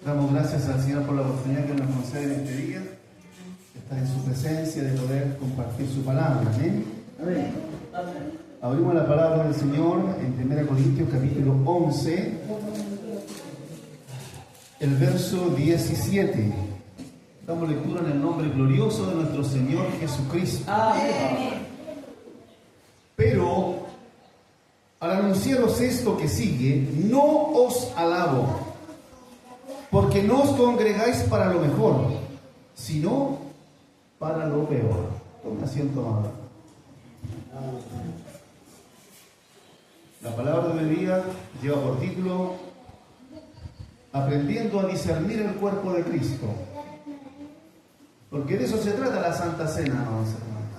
Damos gracias al Señor por la oportunidad que nos concede en este día, de estar en su presencia, de poder compartir su palabra. Amén. Amén. Abrimos la palabra del Señor en 1 Corintios capítulo 11, el verso 17. Damos lectura en el nombre glorioso de nuestro Señor Jesucristo. Amén. Pero al anunciaros esto que sigue, no os alabo, porque no os congregáis para lo mejor, sino para lo peor. Toma asiento ahora. La palabra de día lleva por título Aprendiendo a discernir el cuerpo de Cristo. Porque de eso se trata la Santa Cena, hermanos,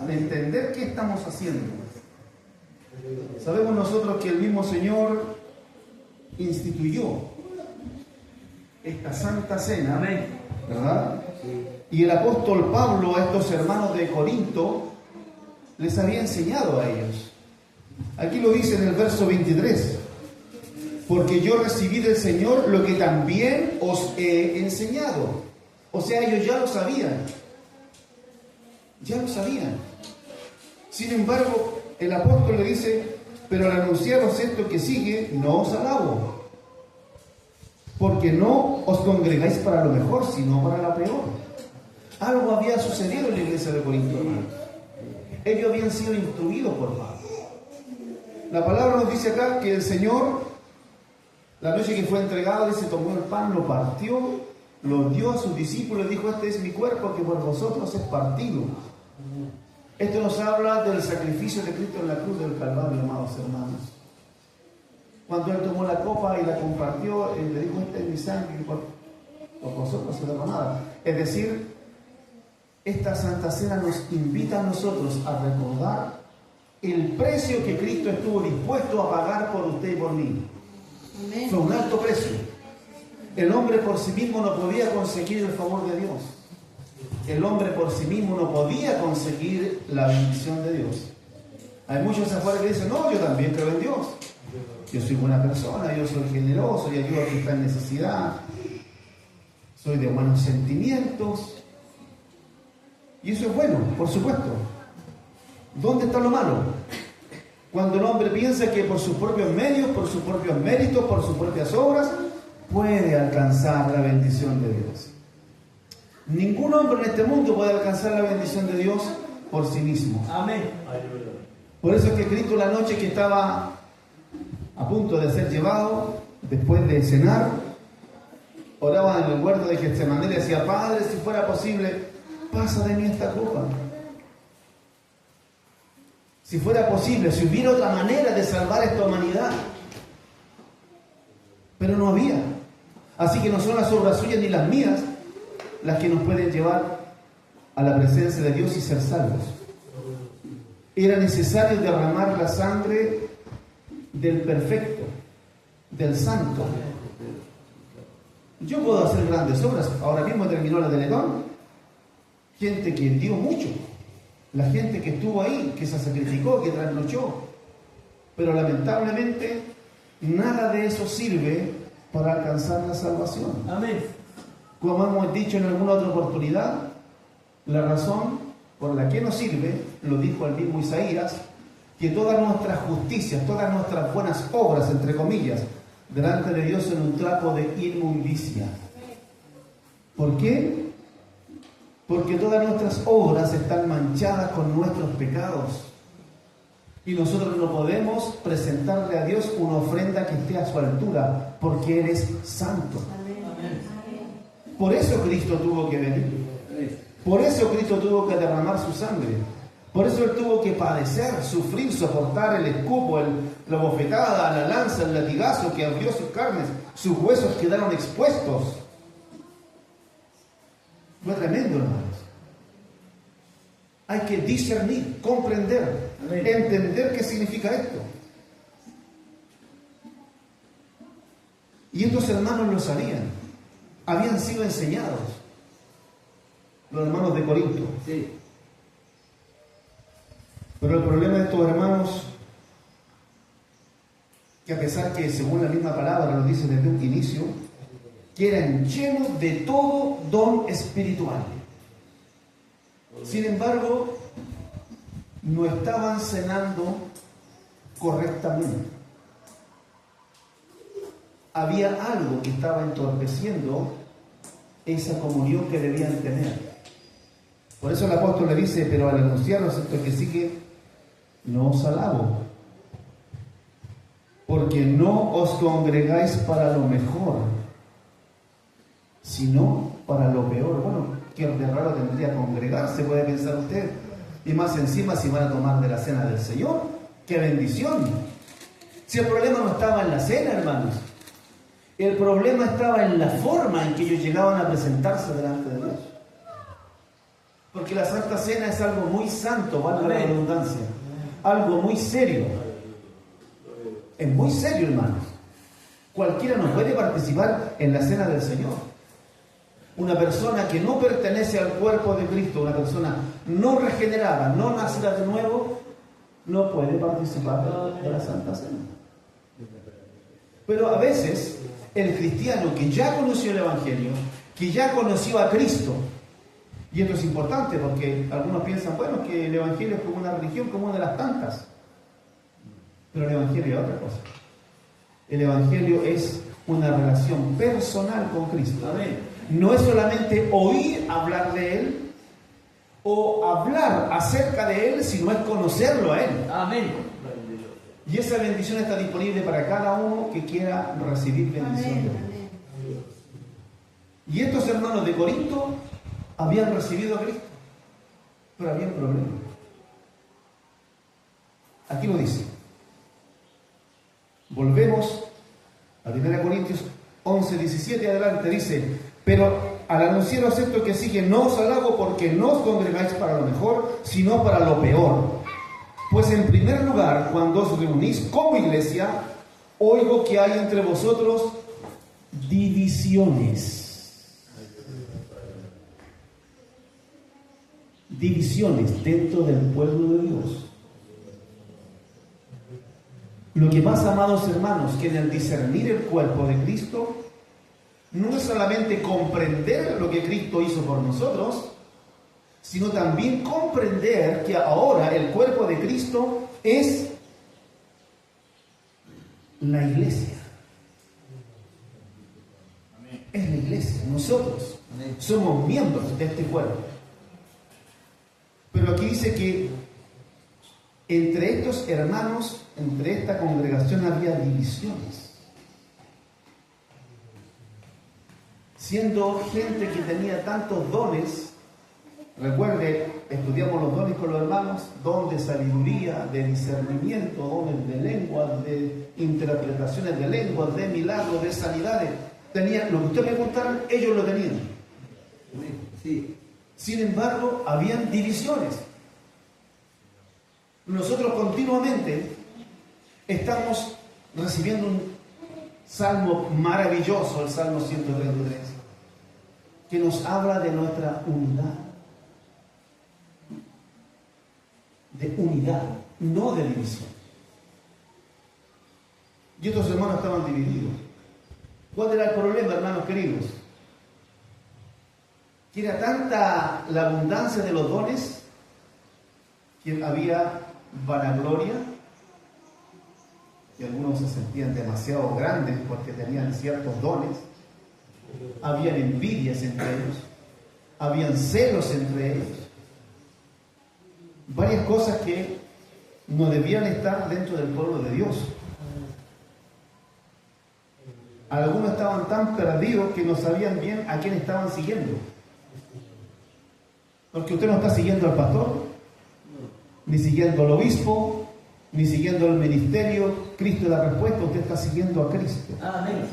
de entender qué estamos haciendo. Sabemos nosotros que el mismo Señor instituyó esta Santa Cena, ¿verdad? Y el apóstol Pablo a estos hermanos de Corinto les había enseñado a ellos. Aquí lo dice en el verso 23. Porque yo recibí del Señor lo que también os he enseñado. O sea, ellos ya lo sabían. Ya lo sabían. Sin embargo, el apóstol le dice, pero al anunciaros esto que sigue, no os alabo. Porque no os congregáis para lo mejor, sino para lo peor. Algo había sucedido en la iglesia de Corinto, hermanos. Ellos habían sido instruidos por Pablo. La palabra nos dice acá que el Señor, la noche que fue entregado, dice, tomó el pan, lo partió, lo dio a sus discípulos y dijo, este es mi cuerpo que por vosotros es partido. Esto nos habla del sacrificio de Cristo en la cruz del Calvario, amados hermanos. Cuando Él tomó la copa y la compartió, Él le dijo, esta es mi sangre que por vosotros se derramada. Es decir, esta Santa Cena nos invita a nosotros a recordar el precio que Cristo estuvo dispuesto a pagar por usted y por mí. Amén. Fue un alto precio. El hombre por sí mismo no podía conseguir el favor de Dios. El hombre por sí mismo no podía conseguir la bendición de Dios. Hay muchos afuera que dicen, no, yo también creo en Dios. Yo soy buena persona, yo soy generoso, yo ayudo a quien está en necesidad. Soy de buenos sentimientos. Y eso es bueno, por supuesto. ¿Dónde está lo malo? Cuando el hombre piensa que por sus propios medios, por sus propios méritos, por sus propias obras, puede alcanzar la bendición de Dios. Ningún hombre en este mundo puede alcanzar la bendición de Dios por sí mismo. Amén. Por eso es que Cristo la noche que estaba a punto de ser llevado, después de cenar, oraba en el huerto de Getsemaní y decía, Padre, si fuera posible, pasa de mí esta copa. Si fuera posible, si hubiera otra manera de salvar a esta humanidad. Pero no había. Así que no son las obras suyas ni las mías las que nos pueden llevar a la presencia de Dios y ser salvos. Era necesario derramar la sangre del perfecto, del santo. Yo puedo hacer grandes obras. Ahora mismo terminó la de Teletón. Gente que dio mucho. La gente que estuvo ahí, que se sacrificó, que trasnochó. Pero lamentablemente, nada de eso sirve para alcanzar la salvación. Amén. Como hemos dicho en alguna otra oportunidad, la razón por la que nos sirve, lo dijo el mismo Isaías, que todas nuestras justicias, todas nuestras buenas obras, entre comillas, delante de Dios son un trapo de inmundicia. ¿Por qué? Porque todas nuestras obras están manchadas con nuestros pecados. Y nosotros no podemos presentarle a Dios una ofrenda que esté a su altura, porque Él es santo. Por eso Cristo tuvo que venir. Por eso Cristo tuvo que derramar su sangre. Por eso Él tuvo que padecer, sufrir, soportar el escupo, la bofetada, la lanza, el latigazo que abrió sus carnes. Sus huesos quedaron expuestos. Fue tremendo, hermanos. Hay que discernir, comprender, entender qué significa esto. Y estos hermanos lo sabían. Habían sido enseñados. Los hermanos de Corinto. Sí. Pero el problema de estos hermanos, que a pesar que según la misma palabra lo dice desde un inicio, que eran llenos de todo don espiritual. Sin embargo, no estaban cenando correctamente. Había algo que estaba entorpeciendo esa comunión que debían tener. Por eso el apóstol le dice, pero al anunciaros esto que sigue, no os alabo, porque no os congregáis para lo mejor, sino para lo peor. Bueno, qué de raro tendría congregarse, puede pensar usted. Y más encima si van a tomar de la cena del Señor. ¡Qué bendición! Si el problema no estaba en la cena, hermanos. El problema estaba en la forma en que ellos llegaban a presentarse delante de Dios. Porque la Santa Cena es algo muy santo, valga la redundancia. Algo muy serio. Es muy serio, hermanos. Cualquiera no puede participar en la cena del Señor. Una persona que no pertenece al cuerpo de Cristo, una persona no regenerada, no nacida de nuevo, no puede participar de la Santa Cena. Pero a veces el cristiano que ya conoció el Evangelio, que ya conoció a Cristo, y esto es importante porque algunos piensan, bueno, que el Evangelio es como una religión, como una de las tantas. Pero el Evangelio es otra cosa. El Evangelio es una relación personal con Cristo. Amén. No es solamente oír hablar de Él o hablar acerca de Él, sino es conocerlo a Él. Amén. Y esa bendición está disponible para cada uno que quiera recibir bendición de Él. Y estos hermanos de Corinto habían recibido a Cristo, pero había un problema. Aquí lo dice. Volvemos a 1 Corintios 11, 17 adelante, dice: pero al anunciaros esto que sigue, no os alabo porque no os congregáis para lo mejor, sino para lo peor. Pues en primer lugar, cuando os reunís como iglesia, oigo que hay entre vosotros divisiones. Divisiones dentro del pueblo de Dios. Lo que más, amados hermanos, que en el discernir el cuerpo de Cristo, no es solamente comprender lo que Cristo hizo por nosotros, sino también comprender que ahora el cuerpo de Cristo es la iglesia. Es la iglesia, nosotros somos miembros de este cuerpo. Pero aquí dice que entre estos hermanos, entre esta congregación había divisiones. Siendo gente que tenía tantos dones, recuerde, estudiamos los dones con los hermanos, don de sabiduría, de discernimiento, dones de lenguas, de interpretaciones de lenguas, de milagros, de sanidades. Tenían, lo que ustedes me contaron, ellos lo tenían. Sí. Sin embargo, habían divisiones. Nosotros continuamente estamos recibiendo un salmo maravilloso, el Salmo 133, que nos habla de nuestra unidad. De unidad, no de división. Y estos hermanos estaban divididos. ¿Cuál era el problema, hermanos queridos? Que era tanta la abundancia de los dones que había vanagloria, y algunos se sentían demasiado grandes porque tenían ciertos dones. Habían envidias entre ellos, habían celos entre ellos, varias cosas que no debían estar dentro del pueblo de Dios. Algunos estaban tan perdidos que no sabían bien a quién estaban siguiendo. Porque usted no está siguiendo al pastor, ni siguiendo al obispo, ni siguiendo el ministerio. Cristo es la respuesta, usted está siguiendo a Cristo. Amén.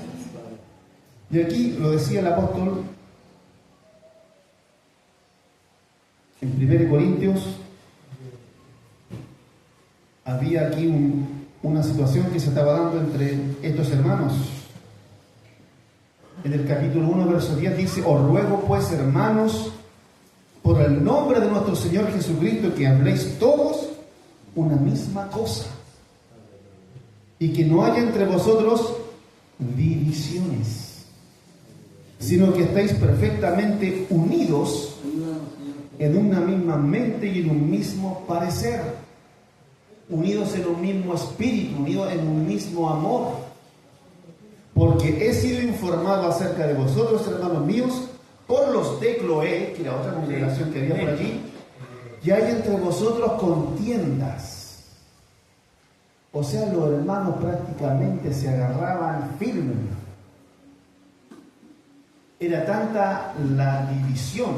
Y aquí lo decía el apóstol en 1 Corintios. Había aquí una situación que se estaba dando entre estos hermanos. En el capítulo 1, verso 10 dice: os ruego pues, hermanos, por el nombre de nuestro Señor Jesucristo, que habléis todos una misma cosa, y que no haya entre vosotros divisiones. sino que estáis perfectamente unidos en una misma mente y en un mismo parecer, unidos en un mismo espíritu, unidos en un mismo amor. Porque he sido informado acerca de vosotros, hermanos míos, por los de Cloé, que era otra congregación que había por allí, y hay entre vosotros contiendas. O sea, los hermanos prácticamente se agarraban firmes. Era tanta la división.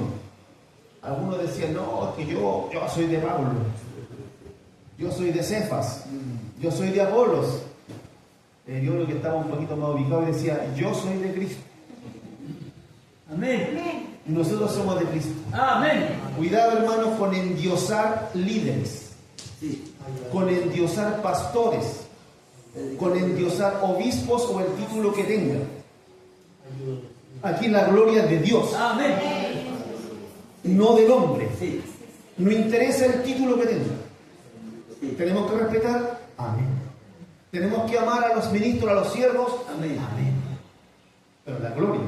Algunos decían, no, es que yo soy de Pablo, yo soy de Cefas, yo soy de Apolos. Yo creo que estaba un poquito más ubicado y decía, yo soy de Cristo. Amén. Y nosotros somos de Cristo. Amén. Cuidado, hermanos, con endiosar líderes, con endiosar pastores, con endiosar obispos o el título que tengan. Aquí la gloria es de Dios. Amén. No del hombre. Sí. No interesa el título que tenga. Sí. Tenemos que respetar. Amén. Tenemos que amar a los ministros, a los siervos. Amén. Amén. Pero la gloria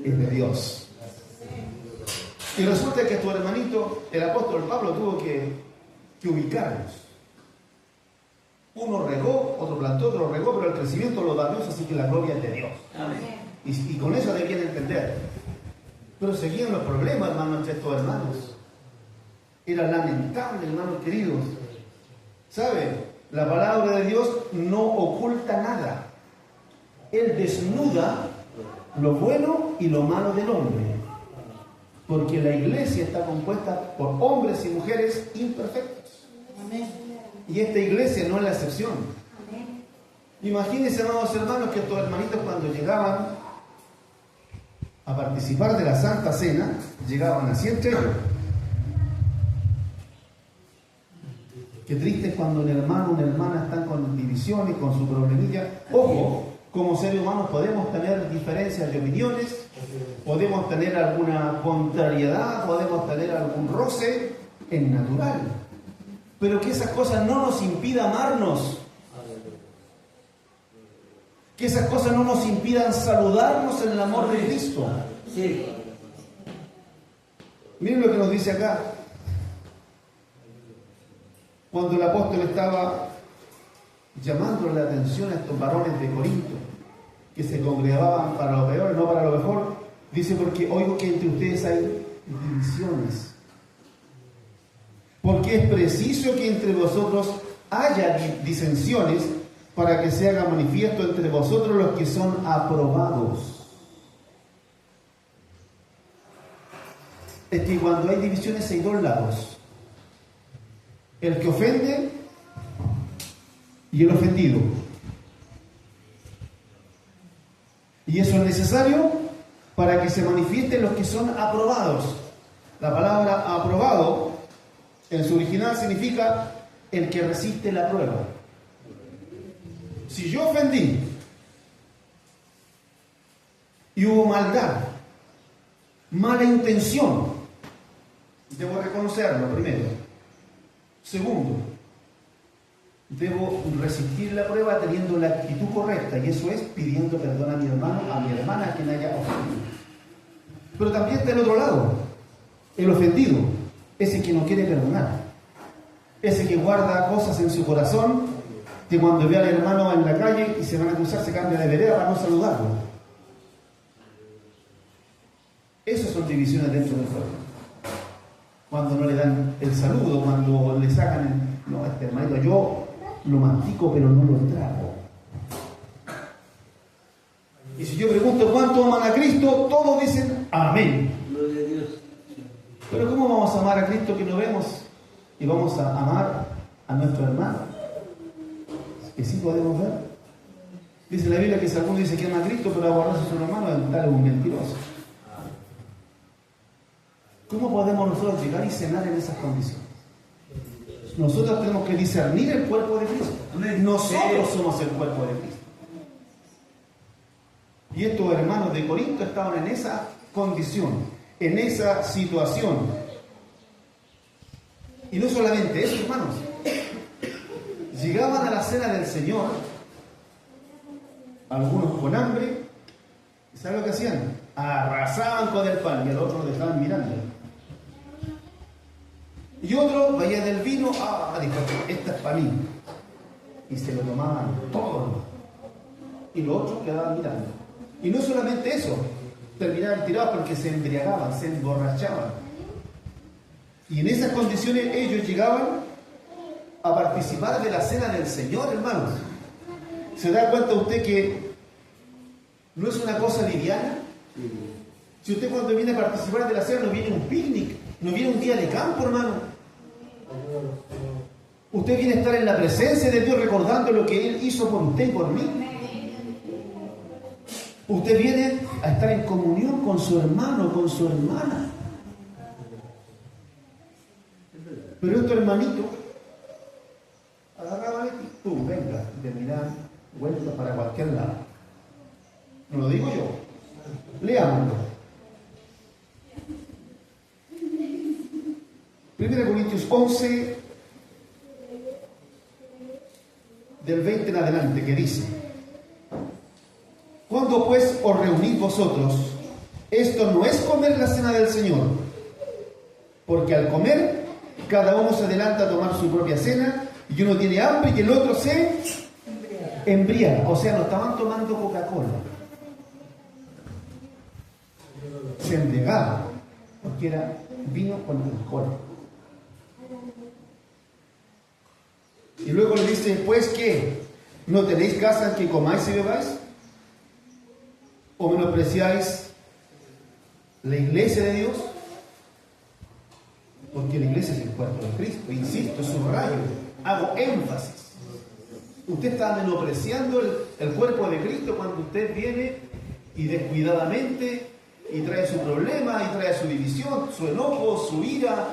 es de Dios. Y resulta que tu hermanito, el apóstol Pablo, tuvo que ubicarlos. Uno regó, otro plantó, otro regó, pero el crecimiento lo da Dios, así que la gloria es de Dios. Amén. Y con eso debían entender. Pero seguían los problemas, hermanos, entre estos hermanos. Era lamentable, hermanos queridos. ¿Sabe? La palabra de Dios no oculta nada. Él desnuda lo bueno y lo malo del hombre. Porque la iglesia está compuesta por hombres y mujeres imperfectos. Amén. Y esta iglesia no es la excepción. Amén. Imagínense, amados hermanos, que estos hermanitos cuando llegaban a participar de la Santa Cena, llegaban así entre ellos. Qué triste es cuando un hermano o una hermana están con divisiones, con su problemilla. Ojo, como seres humanos podemos tener diferencias de opiniones, podemos tener alguna contrariedad, podemos tener algún roce, es natural. Pero que esas cosas no nos impidan amarnos. Que esas cosas no nos impidan saludarnos en el amor de Cristo. Sí. Miren lo que nos dice acá. Cuando el apóstol estaba llamando la atención a estos varones de Corinto, que se congregaban para lo peor y no para lo mejor, dice, porque oigo que entre ustedes hay divisiones. Porque es preciso que entre vosotros haya disensiones, para que se haga manifiesto entre vosotros los que son aprobados. Es que cuando hay divisiones hay dos lados. El que ofende y el ofendido. Y eso es necesario para que se manifiesten los que son aprobados. La palabra aprobado en su original significa el que resiste la prueba. Si yo ofendí y hubo maldad, mala intención, debo reconocerlo primero. Segundo, debo resistir la prueba teniendo la actitud correcta, y eso es pidiendo perdón a mi hermano, a mi hermana, a quien haya ofendido. Pero también está el otro lado, el ofendido, ese que no quiere perdonar, ese que guarda cosas en su corazón, que cuando ve al hermano en la calle y se van a cruzar se cambia de vereda para no saludarlo. Esas son divisiones dentro del pueblo. Cuando no le dan el saludo, cuando le sacan no, este hermanito, yo lo mastico pero no lo trago. Y si yo pregunto cuánto aman a Cristo, todos dicen amén. Gloria a Dios. Pero ¿cómo vamos a amar a Cristo que no vemos? Y vamos a amar a nuestro hermano, que sí podemos ver. Dice la Biblia que si alguno dice que ama a Cristo pero aborrece a su hermano, tal es un mentiroso. ¿Cómo podemos nosotros llegar y cenar en esas condiciones? Nosotros tenemos que discernir el cuerpo de Cristo. Nosotros somos el cuerpo de Cristo. Y estos hermanos de Corinto estaban en esa condición, en esa situación. Y no solamente eso, hermanos. Llegaban a la cena del Señor, algunos con hambre ¿Sabe lo que hacían? Arrasaban con el pan y al otro lo dejaban mirando. Y otro veía del vino, dijo, esta es para mí. Y se lo tomaban todo. Y los otros quedaban mirando. Y no solamente eso, terminaban tirados porque se embriagaban, se emborrachaban. Y en esas condiciones ellos llegaban a participar de la cena del Señor, hermanos. ¿Se da cuenta usted que no es una cosa liviana? Si usted cuando viene a participar de la cena no viene un picnic, no viene un día de campo, hermano. Usted viene a estar en la presencia de Dios recordando lo que Él hizo por usted y por mí. Usted viene a estar en comunión con su hermano, con su hermana. Pero estos hermanitos agarraban y tú, venga, y terminaban vuelta para cualquier lado. No lo digo yo. Leámoslo. 1 Corintios 11, del 20 en adelante, que dice: cuando pues os reunís vosotros, esto no es comer la cena del Señor, porque al comer, cada uno se adelanta a tomar su propia cena, y uno tiene hambre y el otro se embriaga. O sea, no estaban tomando Coca-Cola, se embriagaban, porque era vino con alcohol. Y luego le dice, pues, ¿qué? ¿No tenéis casa en que comáis y bebáis? ¿O menospreciáis la iglesia de Dios? Porque la iglesia es el cuerpo de Cristo. Insisto, subrayo, hago énfasis. Usted está menospreciando el cuerpo de Cristo cuando usted viene y descuidadamente y trae su problema, y trae su división, su enojo, su ira.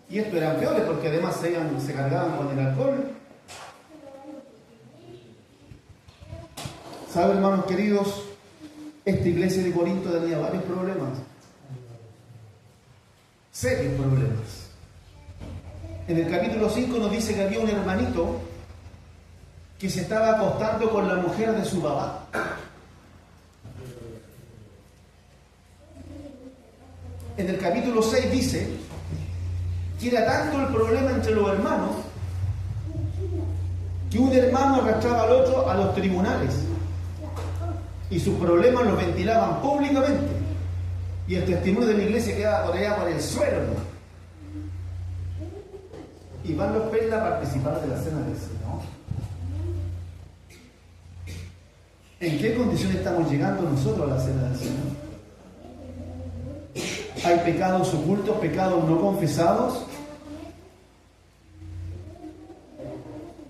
Y esto eran peores porque además se cargaban con el alcohol. ¿Saben, hermanos queridos? Esta iglesia de Corinto tenía varios problemas. Serios problemas. En el capítulo 5 nos dice que había un hermanito que se estaba acostando con la mujer de su papá. En el capítulo 6 dice que era tanto el problema entre los hermanos que un hermano arrastraba al otro a los tribunales y sus problemas los ventilaban públicamente y el testimonio de la iglesia quedaba por allá por el suelo, ¿no? Y van los Perla a participar de la cena del Señor. ¿En qué condiciones estamos llegando nosotros a la cena del Señor? ¿Hay pecados ocultos, pecados no confesados?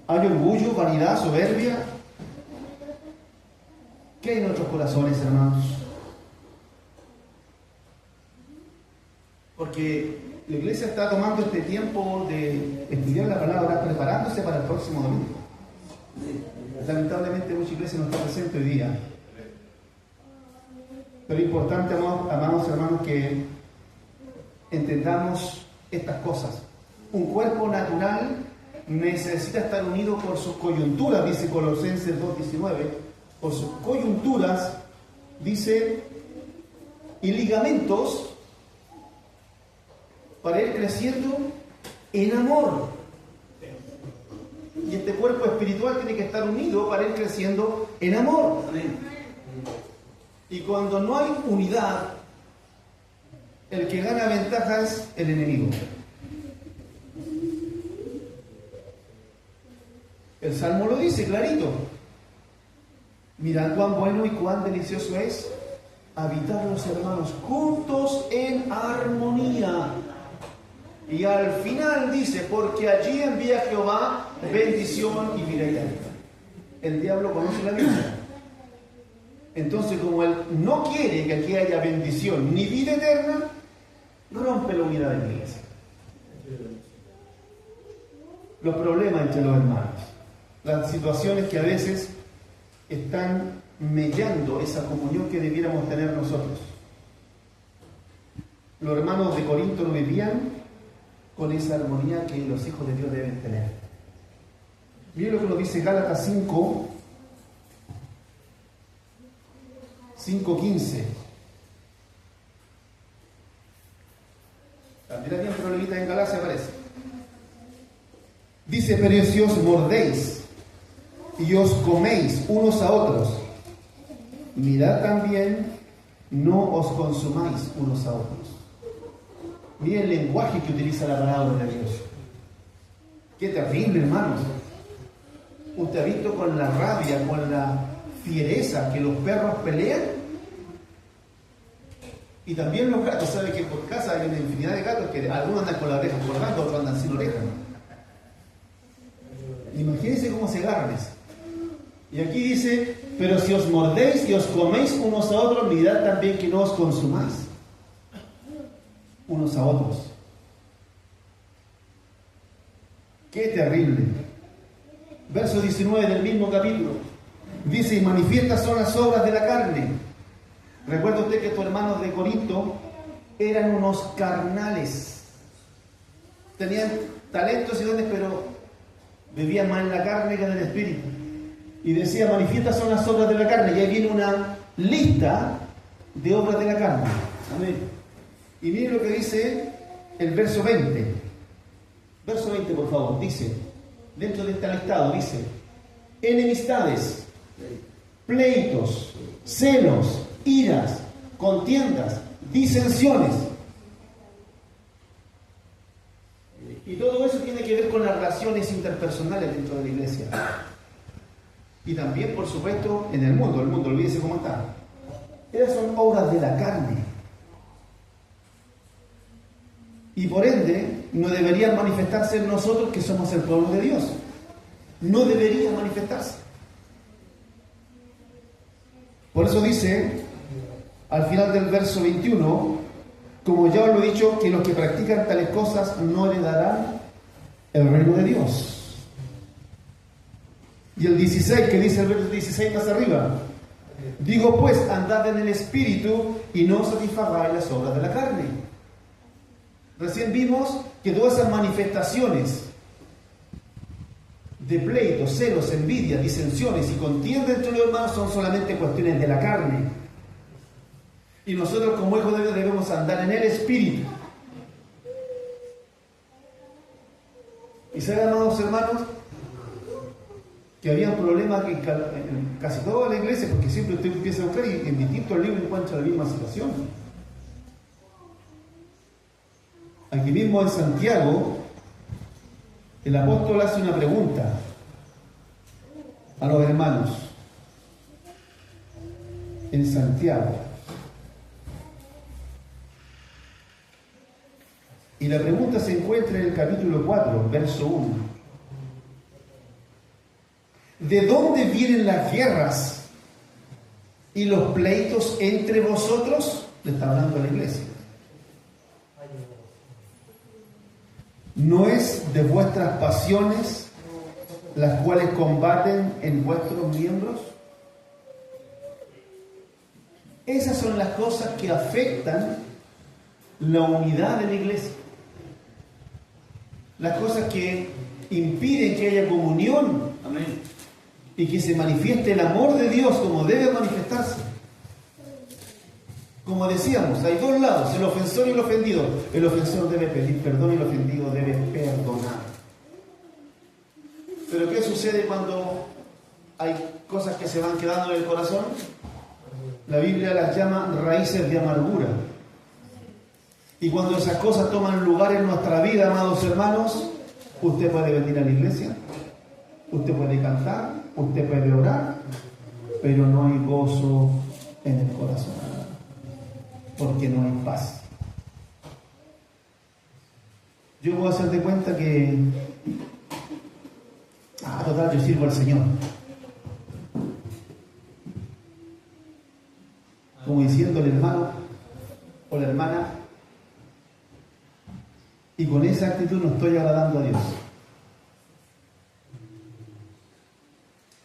¿Hay orgullo, vanidad, soberbia? ¿Qué hay en nuestros corazones, hermanos? Porque la iglesia está tomando este tiempo de estudiar la palabra, preparándose para el próximo domingo. Lamentablemente mucha iglesia no está presente hoy día. Pero es importante, amados hermanos, que entendamos estas cosas. Un cuerpo natural necesita estar unido por sus coyunturas, dice Colosenses 2:19, por sus coyunturas, dice, y ligamentos para ir creciendo en amor. Y este cuerpo espiritual tiene que estar unido para ir creciendo en amor. Y cuando no hay unidad, el que gana ventaja es el enemigo. El Salmo lo dice clarito. Mirad cuán bueno y cuán delicioso es habitar los hermanos juntos en armonía. Y al final dice, porque allí envía Jehová bendición y vida eterna. El diablo conoce la Biblia. Entonces, como él no quiere que aquí haya bendición ni vida eterna, rompe la unidad de la iglesia. Los problemas entre los hermanos, las situaciones que a veces están mellando esa comunión que debiéramos tener nosotros. Los hermanos de Corinto no vivían con esa armonía que los hijos de Dios deben tener. Miren lo que nos dice Gálatas 5, 5:15. También había un problemita en Galacia, parece. Dice, pero si os mordéis y os coméis unos a otros, mirad también, no os consumáis unos a otros. Miren el lenguaje que utiliza la palabra de Dios. Qué terrible, hermanos. ¿Usted ha visto con la rabia, con la fiereza que los perros pelean? Y también los gatos. ¿Sabe que por casa hay una infinidad de gatos que algunos andan con la oreja colgando, otros andan sin oreja? Imagínense cómo se agarran eso. Y aquí dice, pero si os mordéis y os coméis unos a otros, mirad también que no os consumáis unos a otros. ¡Qué terrible! Verso 19 del mismo capítulo. Dice, y manifiestas son las obras de la carne. Recuerda usted que estos hermanos de Corinto eran unos carnales. Tenían talentos y dones, pero vivían más en la carne que en el espíritu. Y decía, manifiestas son las obras de la carne. Y ahí viene una lista de obras de la carne. Amén. Y miren lo que dice el verso 20. Verso 20, por favor. Dice, dentro de este listado, dice, enemistades, pleitos, celos, iras, contiendas, disensiones. Y todo eso tiene que ver con las relaciones interpersonales dentro de la iglesia. Y también, por supuesto, en el mundo, olvídese cómo está. Esas son obras de la carne. Y por ende, no deberían manifestarse en nosotros que somos el pueblo de Dios. No deberían manifestarse. Por eso dice, al final del verso 21, como ya os lo he dicho, que los que practican tales cosas no heredarán el reino de Dios. Y el 16, que dice el verso 16 más arriba, digo pues, andad en el Espíritu y no satisfagáis las obras de la carne. Recién vimos que todas esas manifestaciones de pleitos, celos, envidia, disensiones y contiendas entre los hermanos son solamente cuestiones de la carne. Y nosotros como hijos de Dios debemos andar en el Espíritu. Y saben, amados hermanos, que había un problema que en casi toda la iglesia, porque siempre usted empieza a buscar y en distintos libros encuentra la misma situación. Aquí mismo en Santiago, el apóstol hace una pregunta a los hermanos. En Santiago. Y la pregunta se encuentra en el capítulo 4, verso 1. ¿De dónde vienen las guerras y los pleitos entre vosotros? Le está hablando a la iglesia. ¿No es de vuestras pasiones las cuales combaten en vuestros miembros? Esas son las cosas que afectan la unidad de la iglesia. Las cosas que impiden que haya comunión. Amén. Y que se manifieste el amor de Dios como debe manifestarse. Como decíamos, hay dos lados, el ofensor y el ofendido. El ofensor debe pedir perdón y el ofendido debe perdonar. Pero ¿qué sucede cuando hay cosas que se van quedando en el corazón? La Biblia las llama raíces de amargura. Y cuando esas cosas toman lugar en nuestra vida, amados hermanos, usted puede venir a la iglesia, usted puede cantar, usted puede orar, pero no hay gozo en el corazón, porque no hay paz. Yo voy a hacer de cuenta que total, yo sirvo al Señor, como diciendo el hermano o la hermana, y con esa actitud no estoy agradando a Dios.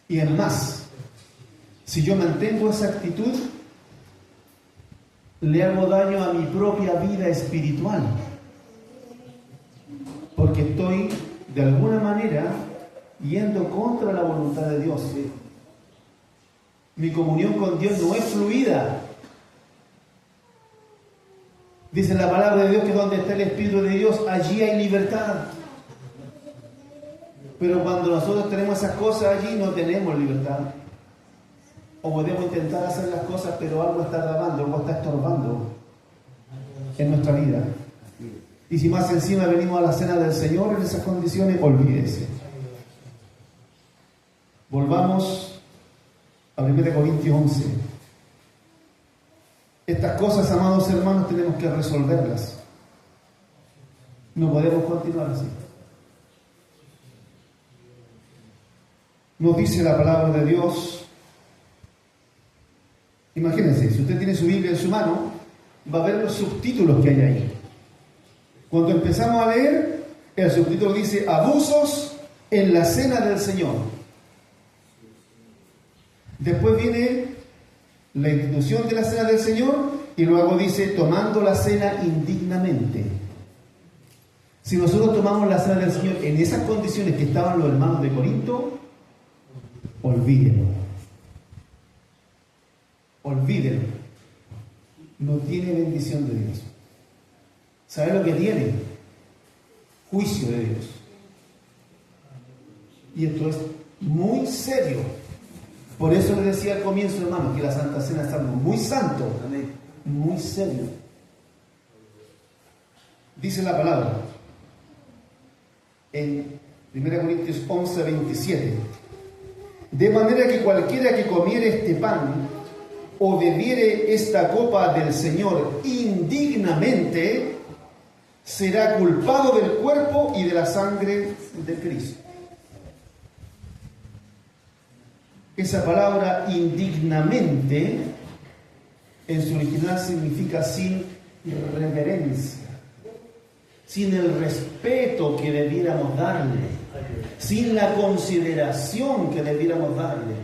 Y es más, si yo mantengo esa actitud, le hago daño a mi propia vida espiritual, porque estoy de alguna manera yendo contra la voluntad de Dios. Mi comunión con Dios no es fluida. Dice la palabra de Dios que donde está el Espíritu de Dios, allí hay libertad. Pero cuando nosotros tenemos esas cosas allí, no tenemos libertad. O podemos intentar hacer las cosas, pero algo está trabando, algo está estorbando en nuestra vida. Y si más encima venimos a la cena del Señor en esas condiciones, olvídese. Volvamos a 1 Corintios 11. Estas cosas, amados hermanos, tenemos que resolverlas. No podemos continuar así. Nos dice la palabra de Dios. Imagínense, si usted tiene su Biblia en su mano, va a ver los subtítulos que hay ahí. Cuando empezamos a leer, el subtítulo dice abusos en la cena del Señor. Después viene la institución de la cena del Señor y luego dice tomando la cena indignamente. Si nosotros tomamos la cena del Señor en esas condiciones que estaban los hermanos de Corinto, olvídenlo. Olvídenlo. No tiene bendición de Dios. ¿Sabe lo que tiene? Juicio de Dios. Y esto es muy serio. Por eso les decía al comienzo, hermano, que la Santa Cena es algo muy santo, muy serio. Dice la palabra en 1 Corintios 11, 27. De manera que cualquiera que comiere este pan o bebiere esta copa del Señor indignamente, será culpado del cuerpo y de la sangre de Cristo. Esa palabra indignamente, en su original significa sin reverencia, sin el respeto que debiéramos darle, sin la consideración que debiéramos darle,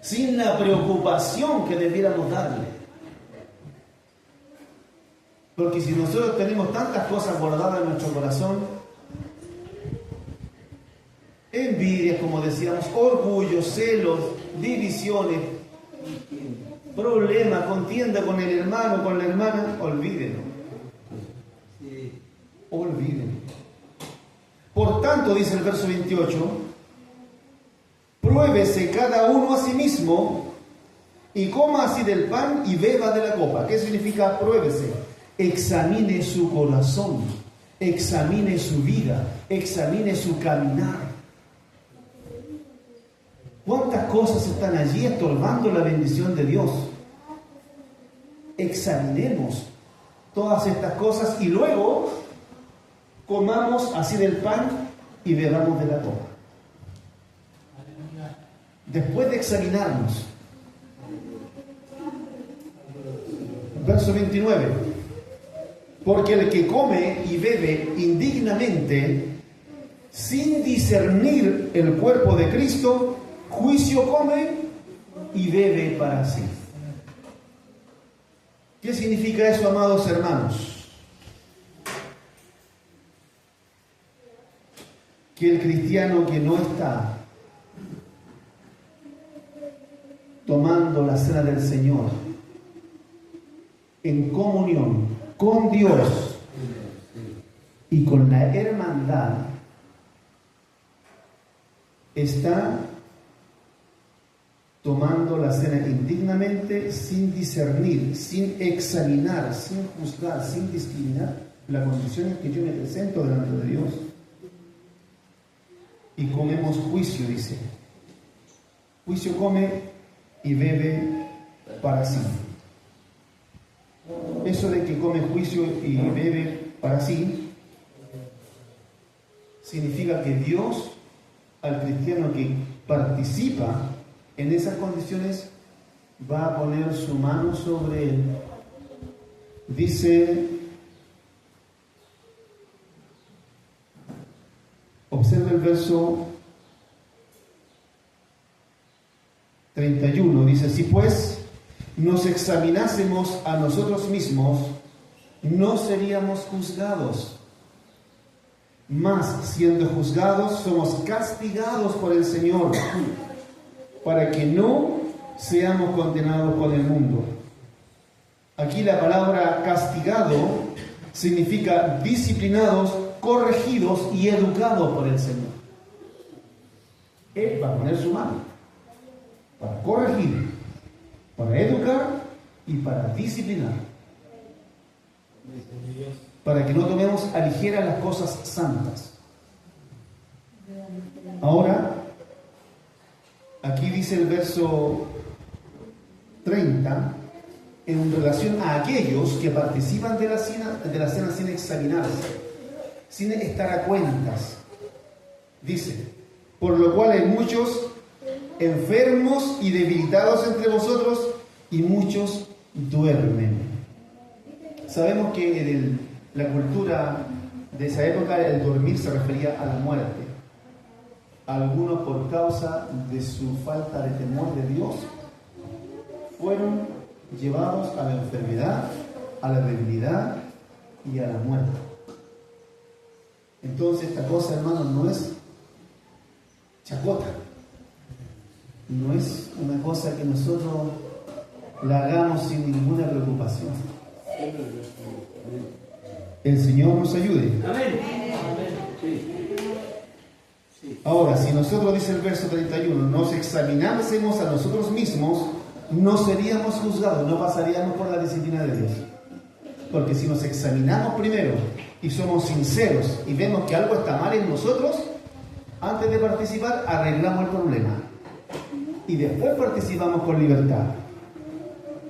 sin la preocupación que debiéramos darle. Porque si nosotros tenemos tantas cosas guardadas en nuestro corazón, envidias, como decíamos, orgullo, celos, divisiones, problemas, contienda con el hermano, con la hermana, olvídenlo. Olvídenlo. Por tanto, dice el verso 28, pruébese cada uno a sí mismo y coma así del pan y beba de la copa. ¿Qué significa pruébese? Examine su corazón, examine su vida, examine su caminar. ¿Cuántas cosas están allí estorbando la bendición de Dios? Examinemos todas estas cosas y luego comamos así del pan y bebamos de la copa. Después de examinarnos. Verso 29. Porque el que come y bebe indignamente, sin discernir el cuerpo de Cristo, juicio come y bebe para sí. ¿Qué significa eso, amados hermanos? Que el cristiano que no está tomando la cena del Señor en comunión con Dios y con la hermandad, está tomando la cena indignamente, sin discernir, sin examinar, sin juzgar, sin discriminar la condición en que yo me presento delante de Dios. Y comemos juicio, dice. Juicio come y bebe para sí. Eso de que come juicio y bebe para sí significa que Dios, al cristiano que participa en esas condiciones, va a poner su mano sobre él. Dice, observa el verso 31, dice, si pues nos examinásemos a nosotros mismos, no seríamos juzgados. Mas, siendo juzgados, somos castigados por el Señor, para que no seamos condenados con el mundo. Aquí la palabra castigado significa disciplinados, corregidos y educados por el Señor. Él va a poner su mano para corregir, para educar y para disciplinar. Para que no tomemos a ligera las cosas santas. Ahora, aquí dice el verso 30, en relación a aquellos que participan de la cena sin examinarse, sin estar a cuentas. Dice, por lo cual hay muchos enfermos y debilitados entre vosotros y muchos duermen. Sabemos que en la cultura de esa época el dormir se refería a la muerte. Algunos, por causa de su falta de temor de Dios, fueron llevados a la enfermedad, a la debilidad y a la muerte. Entonces esta cosa, hermanos, no es chacota, no es una cosa que nosotros la hagamos sin ninguna preocupación. El Señor nos ayude. Amén. Ahora, si nosotros, dice el verso 31, nos examinásemos a nosotros mismos, no seríamos juzgados, no pasaríamos por la disciplina de Dios. Porque si nos examinamos primero y somos sinceros y vemos que algo está mal en nosotros, antes de participar arreglamos el problema y después participamos con libertad.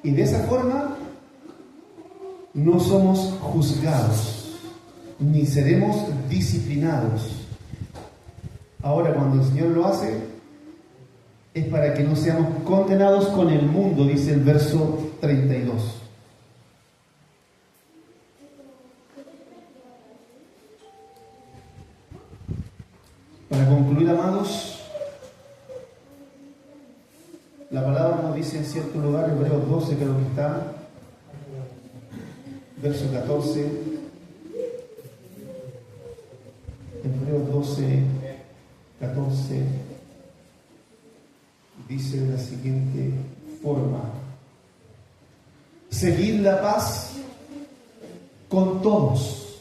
Y de esa forma no somos juzgados ni seremos disciplinados. Ahora, cuando el Señor lo hace, es para que no seamos condenados con el mundo, dice el verso 32. Para concluir, amados, la palabra nos dice en cierto lugar, Hebreos 12, creo que está, verso 14, Hebreos 12, 14, dice de la siguiente forma: seguid la paz con todos.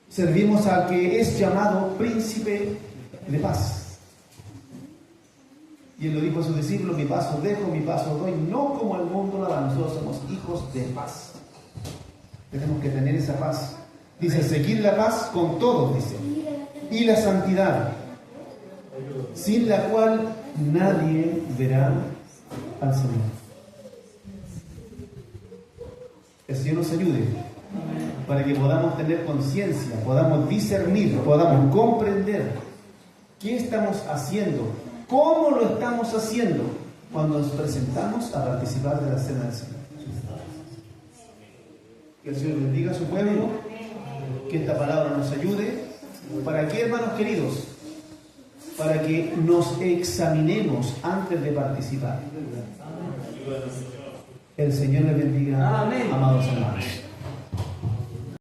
Servimos al que es llamado príncipe de paz. Y él lo dijo a sus discípulos: mi paz os dejo, mi paz os doy, no como el mundo la da. Nosotros somos hijos de paz. Tenemos que tener esa paz. Dice, seguid la paz con todos, dice, y la santidad, sin la cual nadie verá al Señor. El Señor nos ayude para que podamos tener conciencia, podamos discernir, podamos comprender qué estamos haciendo, cómo lo estamos haciendo cuando nos presentamos a participar de la cena del Señor. Que el Señor bendiga a su pueblo, que esta palabra nos ayude. ¿Para qué, hermanos queridos? Para que nos examinemos antes de participar. El Señor les bendiga, amados hermanos.